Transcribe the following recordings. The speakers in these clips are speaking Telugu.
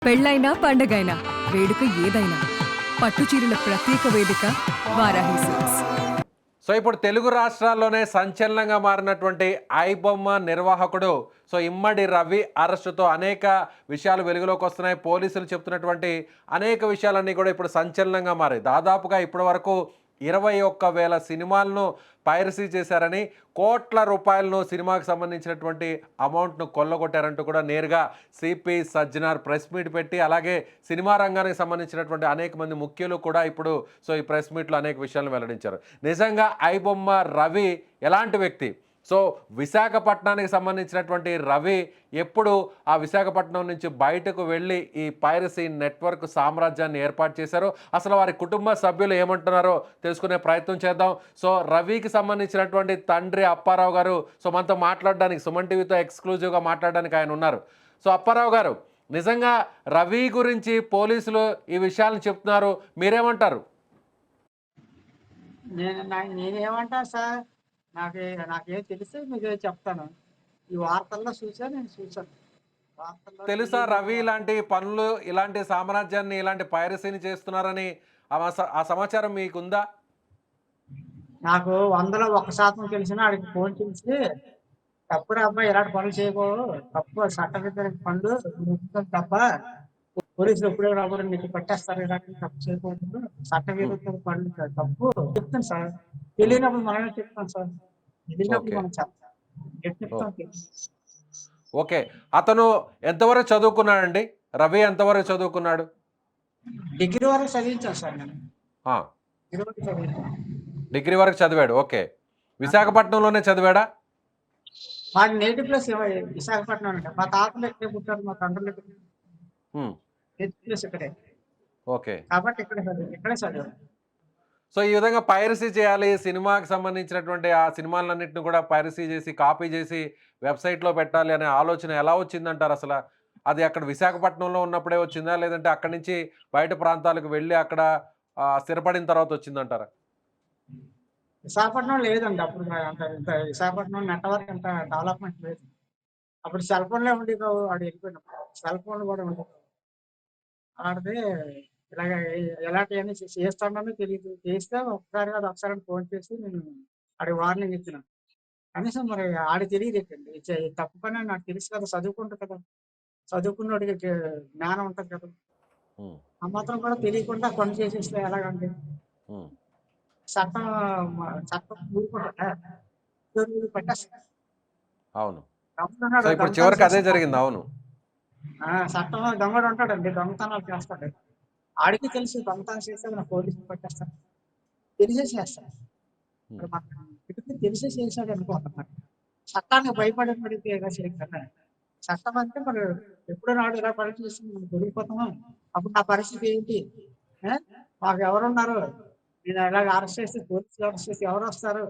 పెళ్ళైనా పండగైనా వేడుక ఏదైనా పట్టు చీరల ప్రత్యేక వేదిక వారాహి సిల్క్స్. సో ఇప్పుడు తెలుగు రాష్ట్రాల్లోనే సంచలనంగా మారినటువంటి ఐబొమ్మ నిర్వాహకుడు ఇమ్మడి రవి అరెస్టుతో అనేక విషయాలు వెలుగులోకి వస్తున్నాయి. పోలీసులు చెప్తున్నటువంటి అనేక విషయాలన్నీ కూడా ఇప్పుడు సంచలనంగా మారాయి. దాదాపుగా ఇప్పటి వరకు 21,000 సినిమాలను పైరసీ చేశారని, కోట్ల రూపాయలను సినిమాకి సంబంధించినటువంటి అమౌంట్ను కొల్లగొట్టారంటూ కూడా నేరుగా సిపి సజ్జనార్ ప్రెస్ మీట్ పెట్టి, అలాగే సినిమా రంగానికి సంబంధించినటువంటి అనేక మంది ముఖ్యులు కూడా ఇప్పుడు ఈ ప్రెస్ మీట్లో అనేక విషయాలను వెల్లడించారు. నిజంగా ఐబొమ్మ రవి ఎలాంటి వ్యక్తి? విశాఖపట్నానికి సంబంధించినటువంటి రవి ఎప్పుడు ఆ విశాఖపట్నం నుంచి బయటకు వెళ్ళి ఈ పైరసీ నెట్వర్క్ సామ్రాజ్యాన్ని ఏర్పాటు చేశారో, అసలు వారి కుటుంబ సభ్యులు ఏమంటున్నారో తెలుసుకునే ప్రయత్నం చేద్దాం. రవికి సంబంధించినటువంటి తండ్రి అప్పారావు గారు మనతో మాట్లాడడానికి, సుమన్ టీవీతో ఎక్స్క్లూజివ్గా మాట్లాడడానికి ఆయన ఉన్నారు. అప్పారావు గారు, నిజంగా రవి గురించి పోలీసులు ఈ విషయాలను చెప్తున్నారు, మీరేమంటారు? నేనేమంటాను సార్, నాకేం తెలిసి మీకు చెప్తాను. ఈ వార్తల్లో నేను చూసాను. వార్తల్లో తెలుసా రవి ఇలాంటి పనులు, ఇలాంటి సామ్రాజ్యాన్ని, ఇలాంటి పైరసీని చేస్తున్నారని ఆ సమాచారం మీకుందా? నాకు 100లో 1% తెలిసినా ఆడికి ఫోన్ చేసి, తప్పుడు అబ్బాయి ఇలాంటి పనులు చేయకూడదు, తప్పు చట్టవిరుద్ధ పనులు తప్ప పోలీసులు ఎప్పుడో రాబోదు నీకు పట్టేస్తారు, ఇలాంటి తప్పు చేయకూడదు, చట్టవిరుద్ధ పనులు తప్పు చెప్తాను సార్. తెలియనప్పుడు మనమే చెప్తాం సార్, తెలియనప్పుడు ఓకే. మనం చెప్తాం, చెప్తాం. ఓకే. అతను ఎంతవరకు చదువుకున్నాడండి? రవి ఎంతవరకు చదువుకున్నాడు? డిగ్రీ వరకు చదివించాను సార్ నేను. ఆ! డిగ్రీ వరకు చదివించాను. డిగ్రీ వరకు చదివాడు. ఓకే. విశాఖపట్నంలోనే చదివాడా? వాడి నేటివ్ ప్లేస్ విశాఖపట్నం అండి. మా తాతలు ఇక్కడే పుట్టారు, మా తండ్రులు నేటివ్ ప్లేస్ ఇక్కడే. ఓకే. కాబట్టి ఇక్కడే చదివాను. ఈ విధంగా పైరసీ చేయాలి, సినిమాకి సంబంధించినటువంటి ఆ సినిమాలన్నింటిని కూడా పైరసీ చేసి, కాపీ చేసి వెబ్‌సైట్‌లో పెట్టాలి అనే ఆలోచన ఎలా వచ్చిందంటారు అసల? అది అక్కడ విశాఖపట్నంలో ఉన్నప్పుడే వచ్చిందా? లేదంటే అక్కడి నుంచి బయట ప్రాంతాలకు వెళ్ళి అక్కడ స్థిరపడిన తర్వాత వచ్చిందంటారా? విశాఖపట్నం లేదండి అప్పుడు, ఇంత విశాఖపట్నం నెట్వర్క్ అంత డెవలప్మెంట్ లేదు. అప్పుడు సెల్ ఫోన్లే ఉండేవి కావు. ఆడు వెళ్ళిపోయినప్పుడు సెల్ ఫోన్లు కూడా ఉండేవి. అలాంటిది ఇలాగ ఎలాంటివన్నీ చేస్తానో తెలియదు. చేస్తే ఒకసారి కాదు ఒకసారి ఫోన్ చేసి నేను ఆడికి వార్నింగ్ ఇచ్చినాను. కనీసం మరి ఆడికి తెలియదు ఏంటండి, తప్పు పని అని నాకు తెలుసు కదా, చదువుకుంటా కదా, చదువుకున్నోడికి జ్ఞానం ఉంటది కదా. ఆ మాత్రం కూడా తెలియకుండా పని చేసేస్తే ఎలాగండి? చట్టం చట్టం ఊరుకుంటా పట్టేస్తారు. అవును. దొంగతనాడు ఇప్పుడు దొంగతనం చివరికి అదే చేస్తాడు. జరిగింది. అవును. చట్టం దొంగడు ఉంటాడండి, దొంగతనాలు చేస్తాడు. ఆడికి తెలుసు దొంగతనం చేస్తే మన పోలీసులు పట్టేస్తారు, తెలిసే చేస్తాడు. ఇప్పుడు మనకి తెలిసే చేశాడు అనుకుంటున్నాడు. చట్టానికి భయపడినడితే ఎలా చేయగలరా? చట్టం అంటే మరి ఎప్పుడు నాడు ఇలా పని చేసి మనం దొరికిపోతామా? అప్పుడు నా పరిస్థితి ఏంటి? ఆ? మాకు ఎవరున్నారు? నేను ఇలాగ అరెస్ట్ చేసి, పోలీసులు అరెస్ట్ చేసి ఎవరు వస్తారు?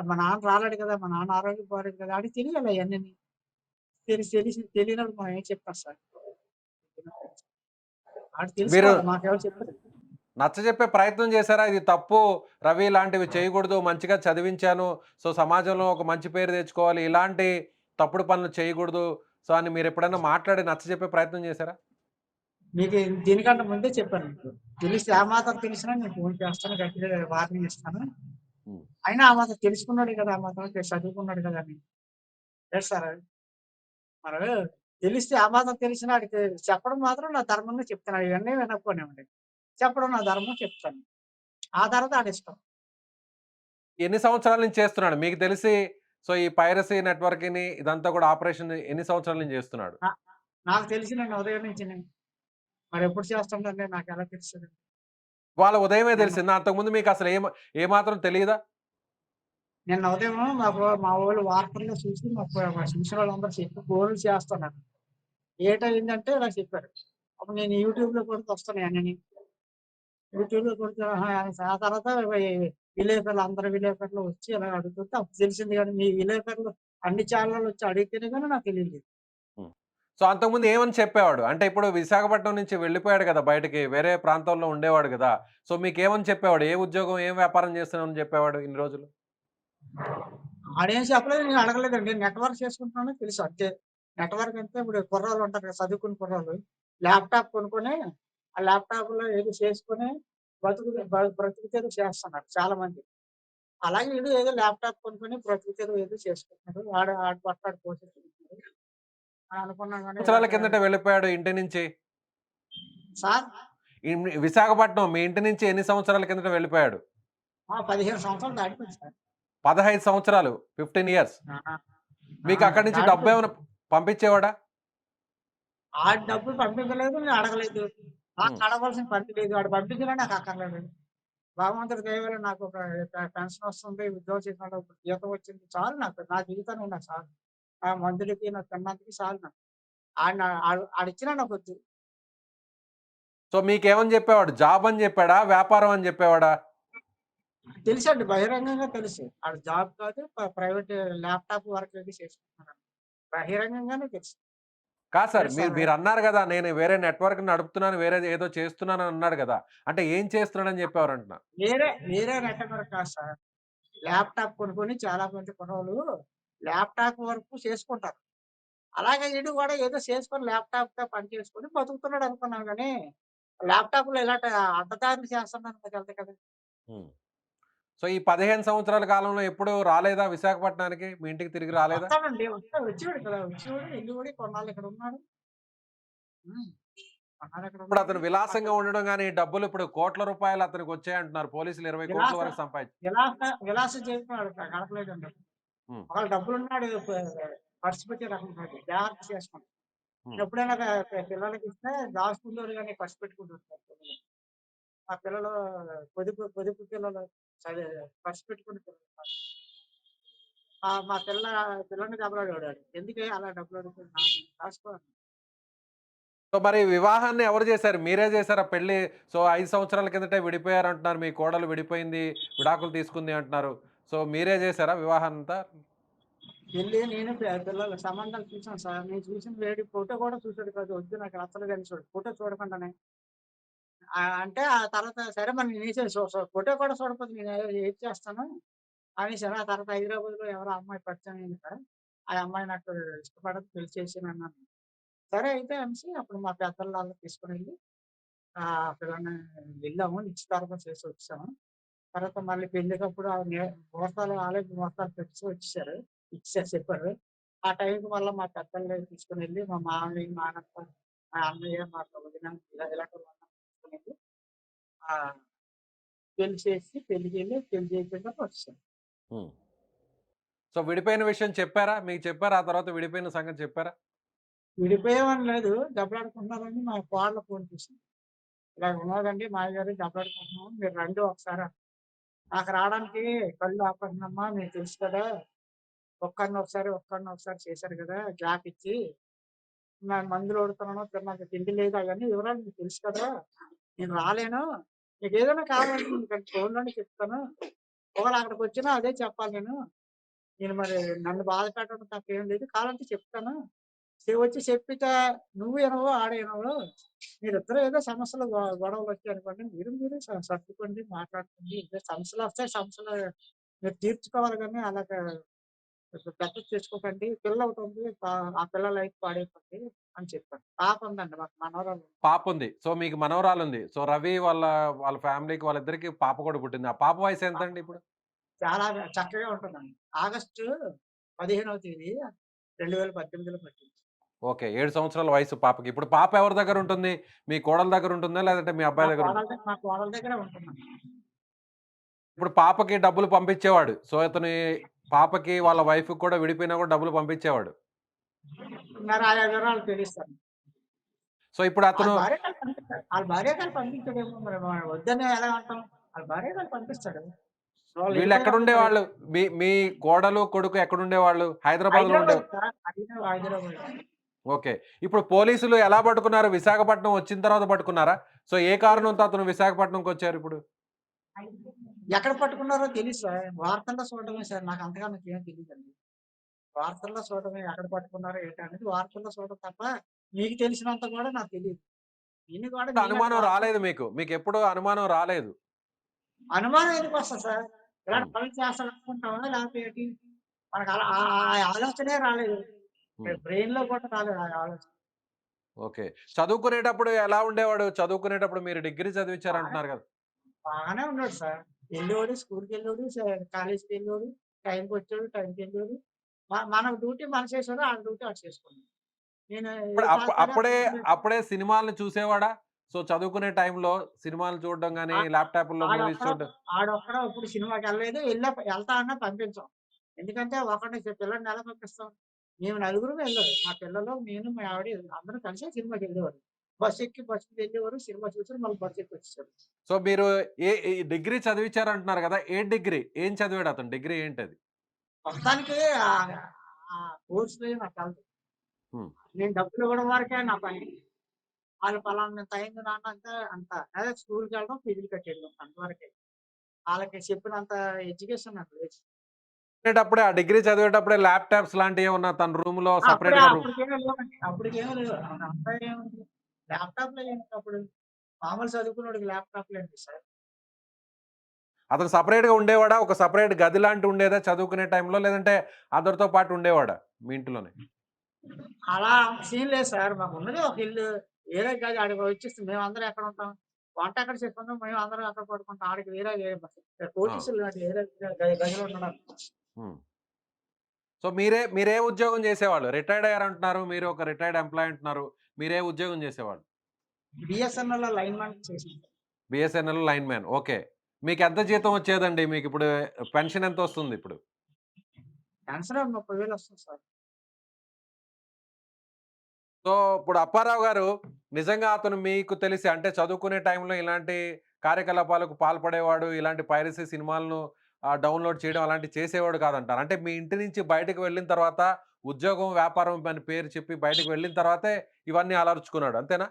మా నాన్న రాలేడు కదా, మా నాన్న ఆరోగ్యం పోలేదు కదా, ఆడికి తెలియాలి అవన్నీ. తెలియనప్పుడు మనం ఏం చెప్తాం సార్? ఆడు మీరు తెలుసుకోవాలి, మాకెవరు చెప్పారు? నచ్చజెప్పే ప్రయత్నం చేశారా? ఇది తప్పు, రవి ఇలాంటివి చేయకూడదు, మంచిగా చదివించాను, సమాజంలో ఒక మంచి పేరు తెచ్చుకోవాలి, ఇలాంటి తప్పుడు పనులు చేయకూడదు అని మీరెప్పుడైనా మాట్లాడి నచ్చజెప్పే ప్రయత్నం చేశారా? మీకు దీనికంటే ముందే చెప్పాను మీకు. తెలిసి ఆ మాత్రం తెలిసినా నేను ఫోన్ చేస్తాను, గట్టిగా వార్నింగ్ ఇస్తాను. హ్మ్. అయినా ఆ మాత్రం తెలుసుకున్నాడు కదా, ఆ మాత్రం చదువుకున్నాడు కదా అని చేస్తారా? మరి తెలిస్తే ఆ మాత్రం తెలిసిన ఆడికి చెప్పడం మాత్రం నా ధర్మంగా చెప్తాను. ఇవన్నీ వినకపోనివ్వండి, చెప్పడం నా ధర్మం చెప్తాను. ఆ తర్వాత ఆడిష్టం. ఎన్ని సంవత్సరాల నుంచి చేస్తున్నాడు? మీకు తెలిసి ఈ పైరసీ నెట్వర్క్‌ని ఇదంతా కూడా ఆపరేషన్ ఎన్ని సంవత్సరాల నుంచి చేస్తున్నాడు? నా నాకు తెలిసినండి ఉదయం నుంచి మరెప్పుడు చేస్తుండండి నాకెలా తెలుస్తది? వాళ్ళ ఉదయమే నిన్న తెలిసిందా? అంతకుముందు మీకు అసలు ఏమాత్రం తెలీదా? నిన్న ఉదయం మా వోళ్ళు వార్తల్లో చూసి మా చూసినోళ్ళందరూ చెప్పి ఫోన్లు చేస్తున్నారు. ఏటయిందంటే ఇలా చెప్పారు. అప్పుడు నేను యూట్యూబ్‌లో కొడితే వస్తున్నాయి అన్నీని. యూట్యూబ్‌లో కొడితే ఆహా! ఆ తర్వాత విలేకరులు అందరు విలేకరులు వచ్చి ఇలా అడుగుతుంటే అప్పుడు తెలిసింది గానీ, మీ విలేకరులు అన్ని ఛానెల్‌లు వచ్చి అడిగితేనే గానీ నాకు తెలీలేదు. హ్మ్. అంతకుముందు ఏమని చెప్పేవాడు? అంటే ఇప్పుడు విశాఖపట్నం నుంచి వెళ్ళిపోయాడు గదా! బయటికి. వేరే ప్రాంతంలో ఉండేవాడు గదా! మీకేమని చెప్పేవాడు? ఏ ఉద్యోగం, ఏం వ్యాపారం చేస్తున్నానని చెప్పేవాడు ఇన్ని రోజులు? ఆడేం చెప్పలేదు, నేను అడగలేదండి. నెట్‌వర్క్ చేసుకుంటున్నానని తెలుసు అంతే. నెట్‌వర్క్ అంటే ఇప్పుడు కుర్రోళ్ళు ఉంటారు కదా, చదువుకున్న కుర్రోళ్ళు. ల్యాప్‌టాప్ కొనుక్కొని, ఆ ల్యాప్‌టాప్‌లో ఏదో చేసుకొని బ్రతుకు తెరువు చేస్తున్నారు చాలామంది. అలాగే ఈడు ఏదో ల్యాప్‌టాప్ కొనుక్కొని బ్రతుకు తెరువు ఏదో చేసుకుంటున్నాడు. ఆడి పొట్ట ఆడు పోషించుకుంటున్నాడు అని అనుకున్నాం గానీ సంవత్సరాల ఇలాగా కిందట వెళ్ళిపోయాడు ఇంటి నుంచి? సార్ విశాఖపట్నం మీ ఇంటి నుంచి ఎన్ని సంవత్సరాల కిందట వెళ్ళిపోయాడు? 15 సంవత్సరాలు దాటిపోయింది సార్. 15 సంవత్సరాలు, 15 ఇయర్స్. ఆ! ఆ! మీకు అక్కడి నుంచి దాటిపోయింది. డబ్బేమైనా పంపించేవాడా? ఆడు డబ్బులు పంపించలేదు. నేను అడగలేదు. నాకు హ్మ్. అడగవలసిన పని లేదు. ఆడు పంపించినా నాకు అక్కర్లేదు. భగవంతుడి దయ వల్ల నాకు ఒక పెన్షన్ వస్తుంది. ఉద్యోగం చేసినప్పుడు ఇప్పుడు జీతం వచ్చింది. చాలు నాకు. నా జీవితానికి నాకు చాలు. ఆ మందులకి, నాకు తినడానికి చాలు నాకు. ఆడిచ్చినా నాకొద్దు. సో, మీకేమని చెప్పేవాడు? జాబ్ అని చెప్పాడా? వ్యాపారం అని చెప్పేవాడా? తెలుసండి. బహిరంగంగా తెలుసు. ఆడు జాబ్ కాదు. ప్రైవేట్ ల్యాప్‌టాప్ వర్క్ అది చేసుకుంటున్నాడు. బహిరంగంగానే తెలుసు. కాదు సార్. తెలుసు మీరు సార్. మీరన్నారు గదా! నేను వేరే నెట్‌వర్క్ నడుపుతున్నాను. వేరేది ఏదో చేస్తున్నానని అన్నాడు గదా! అంటే ఏం చేస్తున్నాడని చెప్పేవారంటున్నా? వేరే నెట్‌వర్క్ కాదు సార్. ల్యాప్‌టాప్ కొనుక్కొని చాలా మంది కుర్రోళ్ళు ల్యాప్‌టాప్ వర్క్ చేసుకుంటారు. అలాగే ఈడు గూడా ఏదో చేసుకొని ల్యాప్‌టాప్‌తో పని చేసుకొని బతుకుతున్నాడు అనుకున్నాం గానీ, ల్యాప్‌టాప్‌లో ఇలాంటి అడ్డదారులు చేస్తున్నాను తెలదు కదా! హ్మ్. సో, ఈ 15 సంవత్సరాల కాలంలో ఎప్పుడు రాలేదా విశాఖపట్నానికి? మీ ఇంటికి తిరిగి రాలేదా? వస్తాడండి. వచ్చేవాడు కదా! వచ్చేవాడు, ఎళ్ళేవాడు. కొన్నాళ్ళు ఇక్కడ ఉన్నాడు. హ్మ్. కొన్నాళ్ళు ఇక్కడ ఇప్పుడు ఉన్నాడు. అతను విలాసంగా అక్కడ ఉండడం గాని, డబ్బులు ఇప్పుడు కోట్ల రూపాయలు అతనికొచ్చాయంటున్నారు. పోలీసులు 20 కోట్ల విలాస వరకు విలాస విలాస జీవితం ఆడు గడపలేదండి. హ్మ్. ఒకవేళ డబ్బులున్నాడు ఖర్చు పెట్టే రకం కాదు. జాగ్రత్త చేసుకుంటాడు. హ్మ్. ఎప్పుడైనా పిల్లలకిస్తే దాచుకుంటాడు గానీ ఖర్చు పెట్టుకుంటుంటారు పిల్లలు. ఆ పిల్లలు పొదుపు పిల్లలు చదివే ఖర్చు పెట్టుకునే పిల్లలు కాదు. మా పిల్లని దెబ్బలాడేవాడు. ఎందుకే అలా డబ్బులు అడుగుతున్నావు? దాసుకో సో, మరి వివాహాన్ని ఎవరు చేశారు? మీరే చేసారా పెళ్లి? సో, 5 సంవత్సరాల కిందటే విడిపోయారంటున్నారు. మీ కోడలు విడిపోయింది. విడాకులు తీసుకుంది అంటున్నారు. సో, మీరే చేసారా వివాహమంతా? ఎళ్లి నేను పిల్లల సంబంధాలు చూసాను సార్. నేను చూసిన లేడీ ఫోటో కూడా చూసాడు కాదు. వద్దు నాకు నచ్చలేదని ఫోటో చూడకుండానే. అంటే ఆ తర్వాత సరే మరి నేనేం ఫోటో కూడా చూడకపోతే నేను ఏం చేస్తాను అనేసాను. ఆ తర్వాత హైదరాబాద్‌లో ఎవరో అమ్మాయి పరిచయం అయిందట. ఆ అమ్మాయి నాకు ఇష్టపడదు పెళ్లి చేసేయనన్నాను. సరే అయితే అనేసి అప్పుడు మా పెద్దోళ్ళు తీసుకొనెళ్ళి పిల్లని వెళ్ళాము. నిశ్చితార్థం చేసి వచ్చాము. తర్వాత మళ్ళీ పెళ్ళికప్పుడు ముహూర్తాలు ఆల్రెడీ ముహూర్తాలు పెట్టి వచ్చేసారు. ఇచ్చేసారు చెప్పారు. ఆ టైంకి మళ్ళా మా పెద్దల్ని తీసుకొనెళ్ళి మా మామయ్య, మా నాన్నమ్మ, మా అన్నయ్య, మా వదిన ఇలాంటి వాళ్ళని తీసుకొనెళ్ళి ఆహ్, పెళ్లి చేసి పెళ్లికెళ్ళి పెళ్లి చేయకుండా వచ్చేసాం. హ్మ్. సో, విడిపోయిన విషయం చెప్పారా? మీకు చెప్పారా? ఆ తర్వాత విడిపోయిన సంగతి చెప్పారా? విడిపోయామని లేదు. దెబ్బలాడుకుంటున్నారని మా కోడలు ఫోన్ చేసింది. "ఇలాగ ఉన్నాదండి మావయ్య గారు దెబ్బలాడుకుంటున్నాం. మీరు రండి ఒకసారి" నాకు రావడానికి కళ్ళు ఆపరేషన్ అమ్మా మీకు తెలుసు కదా! ఒక్కడిని ఒకసారి చేశారు కదా! గ్యాప్ ఇచ్చి. మందులు వాడుతున్నాను, నాకు తిండి లేదు అవన్నీ వివరాలు మీకు తెలుసు కదా! నేను రాలేను. మీకేదైనా కావాలంటే మీకు ఫోన్‌లోనే చెప్తాను. ఒకవేళ అక్కడికొచ్చినా అదే చెప్పాలి నేను. నేను మరి నన్ను బాధ పెట్టడం తప్ప ఏం లేదు. కావాలంటే చెప్తాను. వచ్చి చెప్పితే నువ్వు ఇనవు, ఆడు ఇనవు. మీరిద్దరు ఏదో సమస్యలు గొడవలొచ్చాయనుకోండి. మీరు సర్దుకోండి, మాట్లాడుకోండి. ఏదో సమస్యలొస్తాయి. సమస్యలు మీరు తీర్చుకోవాలి గానీ అలాగా పెద్దది చేసుకోకండి. పిల్లొకటుంది. ఆ పిల్ల లైఫ్ పాడైపోద్ది అని చెప్పాను. పాప ఉందండి మాకు మనవరాలు. పాపుంది. సో, మీకు మనవరాలుంది. సో, రవి వాళ్ళ ఫ్యామిలీకి వాళ్ళిద్దరికీ పాప కూడా పుట్టింది. ఆ పాప వయసు ఆ! ఎంతండి ఇప్పుడు? చాలా చక్కగా ఉంటుందండి. ఆగస్టు 15వ తేదీ 2018లో పట్టింది. ఓకే. 7 సంవత్సరాల వయసు పాపకి. ఇప్పుడు పాప ఎవరి దగ్గరుంటుంది? మీ కోడలు దగ్గరుంటుందా? లేదంటే మీ అబ్బాయి దగ్గరుంటుందా? మా కోడల దగ్గరే ఉంటుందండి. ఇప్పుడు పాపకి డబ్బులు పంపించేవాడు. సో, ఇతని పాపకి వాళ్ళ వైఫ్‌కి కూడా విడిపోయినా కూడా డబ్బులు పంపించేవాడు. మరి ఆయా వివరాలు తెలుస్తాను. సో, ఇప్పుడు అతను ఆళ్ళ భార్య గారు పంపించాడేమో మరి వద్దని ఎలా అంటాం? ఆళ్ళ భార్య గారు పంపిస్తాడు. వాళ్ళు వెళ్ళిపోయినప్పుడు మరి వీళ్ళెక్కడుండేవాళ్ళు? మీ మీ కోడలు, కొడుకు ఎక్కడుండేవాళ్ళు? హైదరాబాద్‌లో ఉండే హైదరాబాద్ సార్. హైదరాబాద్. ఓకే. ఇప్పుడు పోలీసులు ఎలా పట్టుకున్నారు? విశాఖపట్నం వచ్చిన తర్వాత పట్టుకున్నారా? సో, ఏ కారణంతో అతను విశాఖపట్నంకొచ్చారిప్పుడు? ఎక్కడ పట్టుకున్నారో తెలీదు సార్. వార్తల్లో చూడడమే సార్. నాకు అంతగా నాకేం తెలీదండి. వార్తల్లో చూడడమే ఎక్కడ పట్టుకున్నారో ఏంటనేది వార్తల్లో చూడడం తప్ప, మీకు తెలిసినంత కూడా నాకు తెలీదు. దీన్ని కూడా మీలాంటి అనుమానం వార్తలు రాలేదు మీకు. మీకెప్పుడూ అనుమానం రాలేదు. అనుమానం ఎందుకొస్తది సార్? ఇలాంటి హ్మ్. పనులు చేస్తాడనుకుంటామా? లేకపోతే ఏంటి? మనకు అలా ఆ ఆ ఆలోచనే రాలేదు. హ్మ్. బ్రెయిన్‌లో కూడా రాలేదు ఆ ఆలోచన. ఓకే. చదువుకునేటప్పుడు ఎలా ఉండేవాడు? చదువుకునేటప్పుడు మీరు డిగ్రీ బాగా చదివించారంటున్నారు కదా! బాగానే ఉన్నాడు సార్. ఎళ్ళేవాడు, స్కూలుకెళ్ళేవాడు, కాలేజీకెళ్ళేవాడు, టైంకొచ్చేవాడు, టైంకెళ్ళేవాడు. మన డ్యూటీ మనం చేసేవాడు. ఆడి డ్యూటీ ఆడు చేసుకున్నాడు. నేను ఇప్పుడు ఏ తాగుతాడో అప్పుడే అప్పుడు అప్పుడే సినిమాలను చూసేవాడా? సో, చదువుకునే టైంలో సినిమాలు చూడడం గాని, ఆ ల్యాప్‌టాప్‌లో మూవీస్ ఆడొక్కడో చూడడం. ఆడొక్కడో ఇప్పుడు సినిమాకెళ్ళలేదు. ఎళ్తా అన్నా పంపించం. ఎందుకంటే ఒకడిని పిల్లోడిని ఎలా పంపిస్తాం? మేము నలుగురమే ఎళ్ళారు. మా పిల్లలు, నేను, మా ఆవిడ అందరం కలిసే సినిమాకెళ్ళేవారు. బస్సు వెళ్ళేవారు. సినిమా చూసారు. మళ్ళీ బస్సెక్కొచ్చేసారు. సో, మీరు ఈ డిగ్రీ చదివించారంటున్నారు గదా! ఏ డిగ్రీ? ఏం చదివాడు అతను? డిగ్రీ ఏంటది? మొత్తానికి ఆ కోర్సులో నాకు తెలదు. హ్మ్. నేను డబ్బులివ్వడం వరకే నా పని. ఆళ్ళు పలానంత అయింది నాన్న అంటే అంత. అదే స్కూలుకెళ్ళడం, ఫీజులు కట్టేయడం అంతవరకే. ఆళ్ళకి చెప్పినంత ఎడ్యుకేషన్ నాకు లేదు. చదివేటప్పుడే ఆ డిగ్రీ చదివేటప్పుడే ల్యాప్‌టాప్స్ లాంటియేమన్నా తన రూమ్‌లో అప్పుడే సెపరేట్‌గా అప్పటికేమో లేవండి. అప్పటికేమో లేవు. అంతా ఏముంది. ల్యాప్‌టాప్‌లో ఏంటప్పుడు? మామూలు చదువుకున్నోడికి ల్యాప్‌టాప్‌లేంటి సార్? అతను సెపరేట్‌గా ఉండేవాడా? ఒక సెపరేట్ గది లాంటిది ఉండేదా చదువుకునే టైంలో? లేదంటే అందరితో పాటు ఉండేవాడా మీ ఇంట్లోనే? అలా అంత సీన్ లేదు సార్. మాకున్నది ఒక ఇల్లు. వేరే గది ఆడికి వచ్చేసి మేమందరం ఎక్కడుంటాం? వంట ఎక్కడ చేసుకుంటాం? మేమందరం అక్కడ పడుకుంటాం. ఆడికి ఆ! కోటీసులు లాంటి వేరే గదిలో ఉండడం. హ్మ్. సో, మీరే ఉద్యోగం చేసేవాళ్ళు? రిటైర్డ్ అయ్యారంటున్నారు. మీరు ఒక రిటైర్డ్ ఎంప్లాయీ అంటున్నారు. మీరే ఉద్యోగం చేసేవాళ్ళు? బీఎస్ఎన్ఎల్‌లో లైన్‌మాన్ చేశాను. BSNL lineman. ఓకే. మీకెంత జీతం వచ్చేదండి? మీకిప్పుడు పెన్షన్ ఎంతొస్తుందిప్పుడు? పెన్షన్ 30,000 వస్తుంది సార్. సో, ఇప్పుడు అప్పారావు గారు నిజంగా అతను మీకు తెలిసి అంటే చదువుకునే టైంలో ఇలాంటి కార్యకలాపాలకు పాల్పడేవాడు. ఇలాంటి పైరసీ సినిమాలను డౌన్‌లోడ్ చేయడం అలాంటివి చేసేవాడు కాదంటారు. అంటే మీ ఇంటి నుంచి బయటకు వెళ్ళిన తర్వాత ఉద్యోగం, వ్యాపారం అని పేరు చెప్పి బయటకు వెళ్ళిన తర్వాతే ఇవన్నీ అలవరుచుకున్నాడు. అంతేనా?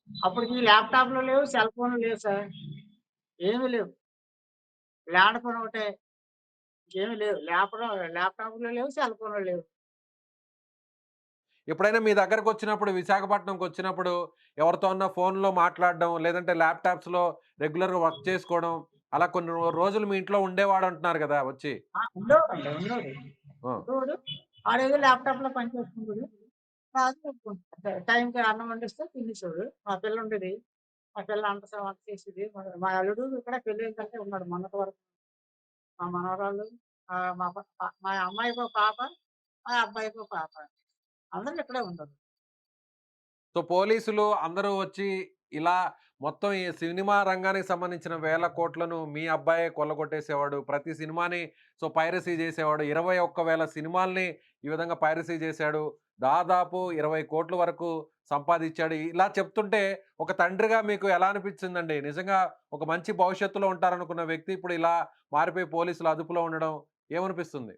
అప్పటికి ల్యాప్‌టాప్‌లు లేవు, సెల్ ఫోన్‌లు లేవు సార్. ఏమి లేవు. ల్యాండ్ ఫోన్ ఒకటే. ఇంకేమి లేవు. ల్యాప్‌టాప్‌లు లేవు, సెల్ ఫోన్‌లు లేవు. ఎప్పుడైనా మీ దగ్గరకొచ్చినప్పుడు విశాఖపట్నంకొచ్చినప్పుడు ఎవరితో అన్నా ఫోన్‌లో మాట్లాడడం, లేదంటే ల్యాప్‌టాప్స్‌లో రెగ్యులర్‌గా వర్క్ చేసుకోవడం, అలా కొన్ని రోజులు మీ ఇంట్లో ఉండేవాడంటున్నారు గదా! వచ్చి. ఉండేవాడండి. ఉండేవాడు. ఆ! ఉండేవాడు. ఆడేదో ల్యాప్‌టాప్‌లో పని చేసుకుంటాడు. రాదు ఒప్పుకుంటా. టైంకి అన్నం వండిస్తే తినేసేవాడు. మా పిల్ల ఉండేది. మా పిల్ల వంట చేసేది. మా అల్లుడు ఇక్కడ పెళ్ళయిందంటే ఉన్నాడు మొన్నటి వరకు. మా మనవరాలు మా అమ్మాయికో పాప, మా అబ్బాయికో పాప. అందరూ ఇక్కడే ఉన్నారు. సో, పోలీసులు అందరూ వచ్చి ఇలా మొత్తం ఈ సినిమా రంగానికి సంబంధించిన వేల కోట్లను మీ అబ్బాయే కొల్లగొట్టేసేవాడు. ప్రతి సినిమాని సో, పైరసీ జేసేవాడు. 21,000 సినిమాల్ని ఈ విధంగా పైరసీ జేశాడు. దాదాపు 20,00,00,000 వరకు సంపాదిచ్చాడు. ఇలా చెప్తుంటే ఒక తండ్రిగా మీకు ఎలా అనిపిచ్చిందండి? నిజంగా ఒక మంచి భవిష్యత్తులో ఉంటారనుకున్న వ్యక్తి ఇప్పుడు ఇలా మారిపోయి పోలీసుల అదుపులో ఉండడం ఏమనిపిస్తుంది?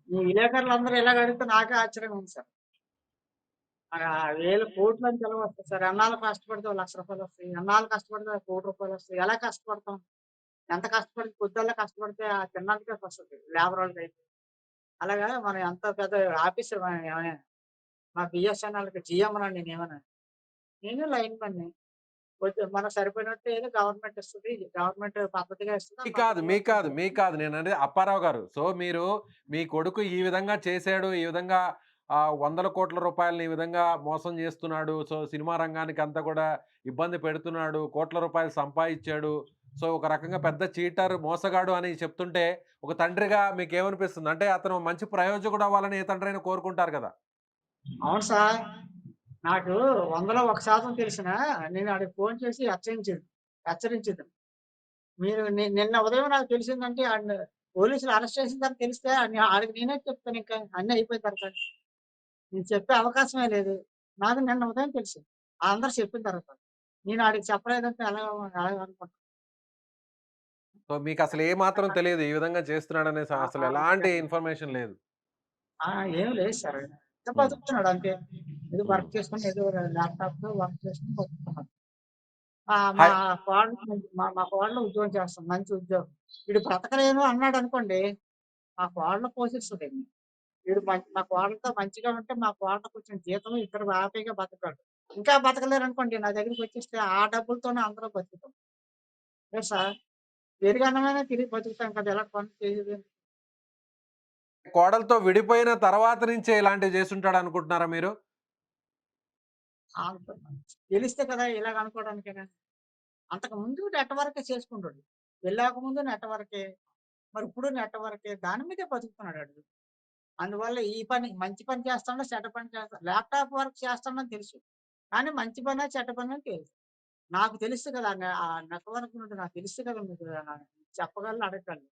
ఈ విలేకరులందరూ ఇలాగ అడిగితే నాకే ఆశ్చర్యంగా ఉంది సార్. వేలు కోట్లని తెలవొస్తాయి సార్. ఎన్నాళ్ళు కష్టపడితే ఓ రూ. 1,00,000 వస్తాయి. ఎన్నాళ్ళు కష్టపడితే ఓ రూ. 1,00,00,000 ఎలా కష్టపడతాం? ఎంత కష్టపడి పొద్దుల్లా కష్టపడితే ఆ తినడానికే వస్తది. లేబరోళ్ళకైతే. అలాగా మనం ఎంత పెద్ద ఆఫీసర్ ఏమైనా మా బిఎస్ఎన్ఎల్‌కి జీఎంనండి నేనేమన్నా. నేను లైన్‌మన్‌ని. కొంచెం మనకు సరిపోయినట్టు ఏదో గవర్నమెంట్ ఇస్తది. గవర్నమెంట్ పద్ధతిగా ఇస్తది. ఆ మీకు కాదు. పద్ధతిలో మీకు కాదు. మీకు కాదు. నేననేది అప్పారావు గారు. సో, మీరు మీ కొడుకు ఈ విధంగా చేసాడు. ఈ విధంగా వందల కోట్ల రూపాయలని ఈ విధంగా మోసం జేస్తున్నాడు. సో, సినిమా రంగానికంతా కూడా ఇబ్బంది పెడుతున్నాడు. కోట్ల రూపాయలు సంపాదిచ్చాడు. సో, ఒక రకంగా పెద్ద చీటర్, మోసగాడు అని చెప్తుంటే ఒక తండ్రిగా మీకేమనిపిస్తుంది? అంటే అతను మంచి ప్రయోజకుడు అవ్వాలని ఏ తండ్రైనా కోరుకుంటారు గదా! అవును సార్. నాకు 100లో 1% తెలిసినా నేను ఆడికి ఫోను చేసి హెచ్చరించేదాన్ని. మీరు నిన్న ఉదయం నాకు తెలిసిందంటే ఆడిని పోలీసులు అరెస్ట్ చేసిందని తెలిస్తే ఆడికి నేనే చెప్తానింకా అన్నీ అయిపోయిన తర్వాత. నేను చెప్పే అవకాశమే లేదు. నాకు నిన్న ఉదయం తెలిసింది. అందరూ చెప్పిన తర్వాత. నేను ఆడికి చెప్పలేదంటే ఎలాగనుకుంటారు. సో, మీకసలు ఏ మాత్రం తెలీదు. ఈ విధంగా చేస్తున్నాడనే ఆ! అసలు ఆ! ఎలాంటి ఇన్ఫర్మేషన్ లేదు. ఆ! ఏమి లేదు సార్. ఏదో హ్మ్. బతుకుతున్నాడు అంతే. ఏదో హ్మ్. వర్క్ చేసుకొని ఏదో ల్యాప్‌టాప్‌లో వర్క్ చేసుకొని బతుకుతున్నాడు. మా హై కోడలు మా కోడలు ఉద్యోగం చేస్తుంది. మంచి ఉద్యోగం. ఈడు బ్రతకలేను అన్నాడనుకోండి, మా కోడలు పోషిస్తదండి. మా కోడలతో మంచిగా ఉంటే మా కోడలు కొంచెం జీతం ఇద్దరు హ్యాపీగా బతకగలరు. ఇంకా బతకలేరనుకోండి నా దగ్గరికొచ్చేస్తే ఆ డబ్బులతోనే అందరూ బతుకుతాం. లేదు సార్. పెరుగన్నమైనా తిరిగి బతుకుతాం కదా! ఇలాంటి పనులు చేయదు. కోడలతో విడిపోయిన తర్వాత నుంచే ఇలాంటివి చేసుంటాడనుకుంటున్నారా మీరు? అనుకున్నాను. తెలిస్తే కదా ఇలాగ అనుకోవడానికేగా. అంతకు ముందు నెట్‌వర్కే చేసుకుంటాడు. పెళ్ళాక ముందు నెట్‌వర్కే. మరి ఇప్పుడు నెట్‌వర్కే. దాని మీదే బతుకుతున్నాడు ఆడు. అందువల్ల ఈ పని మంచి పని చేస్తాడో, చెడ్డ పని చేస్తాడో ల్యాప్‌టాప్ వర్క్ చేస్తాడని తెలుసు. కానీ మంచి పనా, చెడ్డ పనా తెలీదు. నాకు తెలుసు కదా! ఆ నెట్‌వర్క్ నుండి నాకు తెలుసు కదా! మీకు చెప్పగలను, అడగగలను.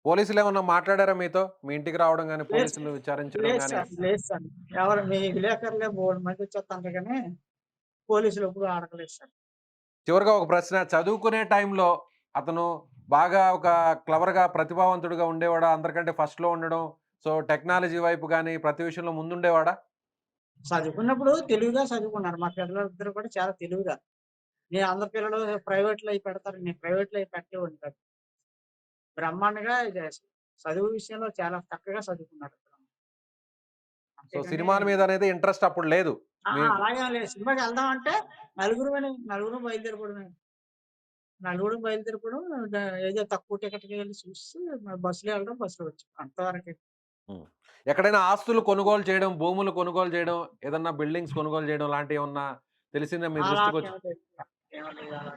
పోలీసులేమన్నా మాట్లాడారా మీతో? మీ ఇంటికి రావడం గాని, లేదు సార్. పోలీసులు విచారించడం లేదు గాని? సార్. లేదు సార్. ఎవరు మీ విలేకరులే బోలెడు వచ్చేత్తండ్రు గానీ, పోలీసులు ఎప్పుడు అడగలేదు సార్. చివరగా ఒక ప్రశ్న. చదువుకునే టైంలో అతను బాగా ఒక క్లవర్‌గా, ప్రతిభావంతుడిగా ఉండేవాడా? అందరికంటే ఫస్ట్‌లో ఉండడం, సో, టెక్నాలజీ వైపు గాని, ప్రతి విషయంలో ముందుండేవాడా? చదువుకున్నప్పుడు తెలివిగా చదువుకున్నారు. మా పిల్లలిద్దరూ కూడా చాలా తెలివిగా. అందరి పిల్లలు ప్రైవేట్‌లో అయి పెడతారు. నేను ప్రైవేట్‌లో అయి పెట్టేవాడిని కాదు. బ్రహ్మాండంగా చదువు విషయంలో చాలా చక్కగా చదువుకున్నారు. సో, అంతేగాని సినిమాల మీదనేది ఇంట్రెస్ట్ అప్పుడు లేదు మీకు. అలాగేం లేదు. సినిమాకెళ్దాం అంటే నలుగురం బయలుదేరిపోవడమే. నలుగురం బయలుదేరిపోవడం ఏదో తక్కువ టికెట్‌కి వెళ్లి చూసి బస్సులో వెళ్ళడం, బస్సులో వచ్చాం. అంతవరకే. హ్మ్. ఎక్కడైనా ఆస్తులు కొనుగోలు చేయడం, భూములు కొనుగోలు చేయడం, ఏదన్నా బిల్డింగ్స్ కొనుగోలు చేయడం లాంటియేమన్నా తెలిసిందా మీ దృష్టికొచ్చి? అలాంటివేమి లేదు. ఏమి లేదు అలా.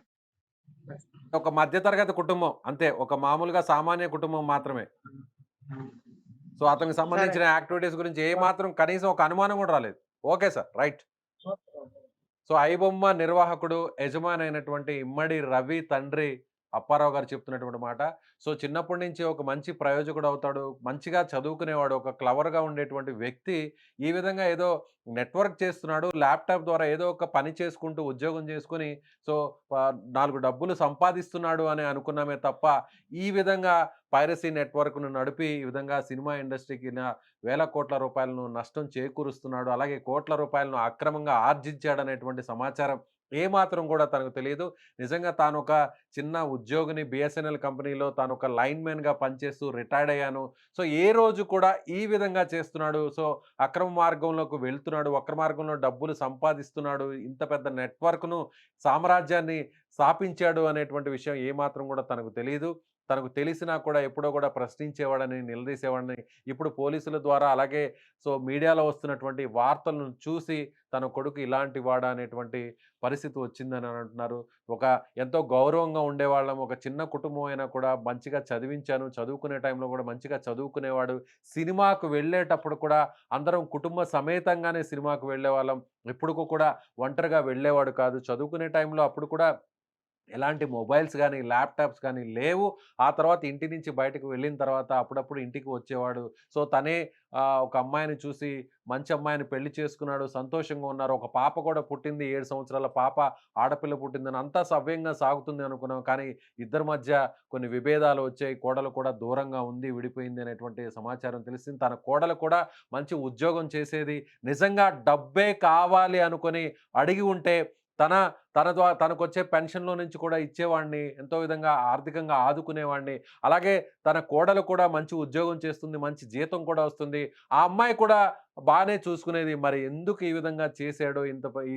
ఒక మధ్య తరగతి కుటుంబం అంతే. ఒక మామూలుగా సామాన్య కుటుంబం మాత్రమే. సో, అతనికి సరే. సంబంధించిన యాక్టివిటీస్ గురించి ఏ ఓకే. మాత్రం కనీసం ఒక అనుమానం గూడా రాలేదు. Okay sir. Right. Okay. Okay. So, iBomma నిర్వాహకుడు, యజమానైనటువంటి ఇమ్మడి రవి తండ్రి అప్పారావు గారు చెప్తున్నటువంటి మాట. సో, చిన్నప్పటి నుంచి ఒక మంచి ప్రయోజకుడవుతాడు. మంచిగా చదువుకునేవాడు. ఒక క్లవర్‌గా ఉండేటువంటి వ్యక్తి ఈ విధంగా ఏదో నెట్‌వర్క్ చేస్తున్నాడు. ల్యాప్‌టాప్ ద్వారా ఏదో ఒక పని చేసుకుంటూ, ఉద్యోగం చేసుకొని సో, 4 డబ్బులు సంపాదిస్తున్నాడు అని అనుకున్నామే తప్ప, ఈ విధంగా పైరసీ నెట్‌వర్క్‌ను నడిపి, ఈ విధంగా సినిమా ఇండస్ట్రీకి వేల కోట్ల రూపాయలను నష్టం చేకూరుస్తున్నాడు. అలాగే కోట్ల రూపాయలను అక్రమంగా ఆర్జించాడనేటువంటి సమాచారం ఏమాత్రం కూడా తనకు తెలీదు. నిజంగా తానొక చిన్న ఉద్యోగిని బీఎస్ఎన్ఎల్ కంపెనీలో తానొక లైన్‌మెన్‌గా పనిచేస్తూ రిటైర్డ్ అయ్యాను. సో, ఏ రోజు కూడా ఈ విధంగా చేస్తున్నాడు. సో, అక్రమ మార్గంలోకి వెళ్తున్నాడు. వక్ర మార్గంలో డబ్బులు సంపాదిస్తున్నాడు. ఇంత పెద్ద నెట్‌వర్క్‌ను, సామ్రాజ్యాన్ని స్థాపించాడు అనేటువంటి విషయం ఏమాత్రం కూడా తనకు తెలీదు. తనకు తెలిసినా కూడా ఎప్పుడో కూడా ప్రశ్నించేవాడని, నిలదీసేవాడని ఇప్పుడు పోలీసుల ద్వారా అలాగే సో, మీడియాలో వస్తున్నటువంటి వార్తలను చూసి తన కొడుకు ఇలాంటి వాడా అనేటువంటి పరిస్థితి వచ్చిందని అంటున్నారు. ఒక ఎంతో గౌరవంగా ఉండేవాళ్ళం. ఒక చిన్న కుటుంబం అయినా కూడా మంచిగా చదివించాను. చదువుకునే టైంలో కూడా మంచిగా చదువుకునేవాడు. సినిమాకు వెళ్ళేటప్పుడు కూడా అందరం కుటుంబ సమేతంగానే సినిమాకు వెళ్ళేవాళ్ళం. ఎప్పుడుకు కూడా ఒంటరిగా వెళ్ళేవాడు కాదు. చదువుకునే టైంలో అప్పుడు కూడా ఎలాంటి మొబైల్స్ గానీ, ల్యాప్‌టాప్స్ గానీ లేవు. ఆ తర్వాత ఇంటి నుంచి బయటకు వెళ్ళిన తర్వాత అప్పుడప్పుడు ఇంటికి వచ్చేవాడు. సో, తనే ఒక అమ్మాయిని చూసి మంచి అమ్మాయిని పెళ్లి చేసుకున్నాడు. సంతోషంగా ఉన్నారు. ఒక పాప కూడా పుట్టింది. 7 సంవత్సరాల పాప, ఆడపిల్ల పుట్టిందని అంతా సవ్యంగా సాగుతుంది అనుకున్నాం. కానీ ఇద్దరి మధ్య కొన్ని విభేదాలు వచ్చాయి. కోడలు కూడా దూరంగా ఉంది, విడిపోయింది అనేటువంటి సమాచారం తెలిసింది. తన కోడలు కూడా మంచి ఉద్యోగం చేసేది. నిజంగా డబ్బే కావాలి అనుకోని అడిగి ఉంటే తన తనకొచ్చే పెన్షన్‌లో నుంచి కూడా ఇచ్చేవాడిని. ఎంతో విధంగా ఆర్థికంగా ఆదుకునేవాడిని. అలాగే తన కోడలు కూడా మంచి ఉద్యోగం చేస్తుంది. మంచి జీతం కూడా వస్తుంది. ఆ అమ్మాయి కూడా బానే చూసుకునేది. మరి ఎందుకు ఈ విధంగా చేశాడో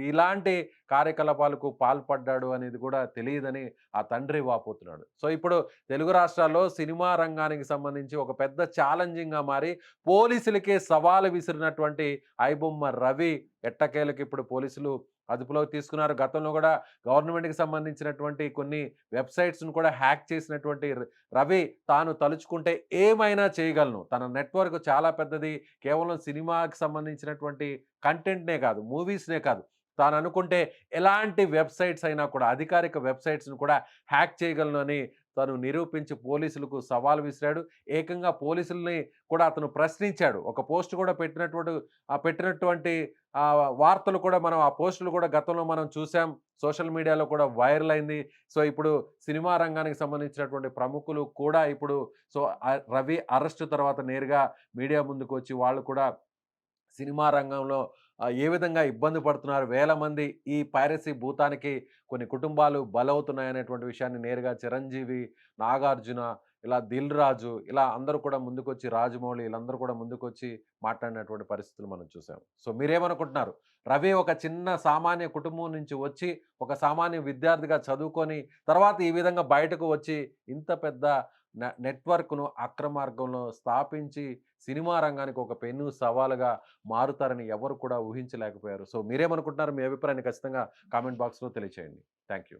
ఇలాంటి కార్యకలాపాలకు పాల్పడ్డాడు అనేది కూడా తెలీదని ఆ తండ్రి వాపోతున్నాడు. సో, ఇప్పుడు తెలుగు రాష్ట్రాల్లో సినిమా రంగానికి సంబంధించి ఒక పెద్ద ఛాలెంజింగ్‌గా మారి పోలీసులకే సవాలు విసిరినటువంటి ఐబొమ్మ రవి ఎట్టకేలకు ఇప్పుడు పోలీసులు అదుపులోకి తీసుకున్నారు. గతంలో గూడా గవర్నమెంట్‌కి సంబంధించినటువంటి కొన్ని వెబ్‌సైట్స్‌ను కూడా హ్యాక్ చేసినటువంటి రవి తాను తలుచుకుంటే ఏమైనా చేయగలను. తన నెట్‌వర్క్ చాలా పెద్దది. కేవలం సినిమాకి సంబంధించినటువంటి కంటెంట్‌నే కాదు, మూవీస్‌నే కాదు. తాననుకుంటే ఎలాంటి వెబ్‌సైట్స్ అయినా కూడా అధికారిక వెబ్‌సైట్స్‌ను కూడా హ్యాక్ చేయగలను అని తను నిరూపించి పోలీసులకు సవాల్ విసిరాడు. ఏకంగా పోలీసుల్ని కూడా అతను ప్రశ్నించాడు. ఒక పోస్ట్ కూడా పెట్టినటువంటి వార్తలు కూడా మనం ఆ పోస్టులు కూడా గతంలో మనం చూసాం. సోషల్ మీడియాలో కూడా వైరల్ అయింది. సో, ఇప్పుడు సినిమా రంగానికి సంబంధించినటువంటి ప్రముఖులు కూడా ఇప్పుడు సో, రవి అరెస్ట్ తర్వాత నేరుగా మీడియా ముందుకొచ్చి వాళ్ళు కూడా సినిమా రంగంలో ఏ విధంగా ఇబ్బంది పడుతున్నారు. వేల మంది ఈ పైరసీ భూతానికి కొన్ని కుటుంబాలు బలవుతున్నాయనేటువంటి విషయాన్ని నేరుగా చిరంజీవి, నాగార్జున, ఇలా దిల్ రాజు ఇలా అందరూ కూడా ముందుకొచ్చి రాజమౌళి వీళ్ళందరూ కూడా ముందుకొచ్చి మాట్లాడినటువంటి పరిస్థితులు మనం చూసాం. సో, మీరేమనుకుంటున్నారు? రవి ఒక చిన్న సామాన్య కుటుంబం నుంచి వచ్చి ఒక సామాన్య విద్యార్థిగా చదువుకొని తర్వాత ఈ విధంగా బయటకు వచ్చి ఇంత పెద్ద నెట్వర్క్ను అక్రమార్గంలో స్థాపించి సినిమా రంగానికి ఒక పెను సవాలుగా మారుతారని ఎవరు కూడా ఊహించలేకపోయారు. సో మీరేమనుకుంటున్నారు? మీ అభిప్రాయాన్ని ఖచ్చితంగా కామెంట్ బాక్స్‌లో తెలియచేయండి. Thank you.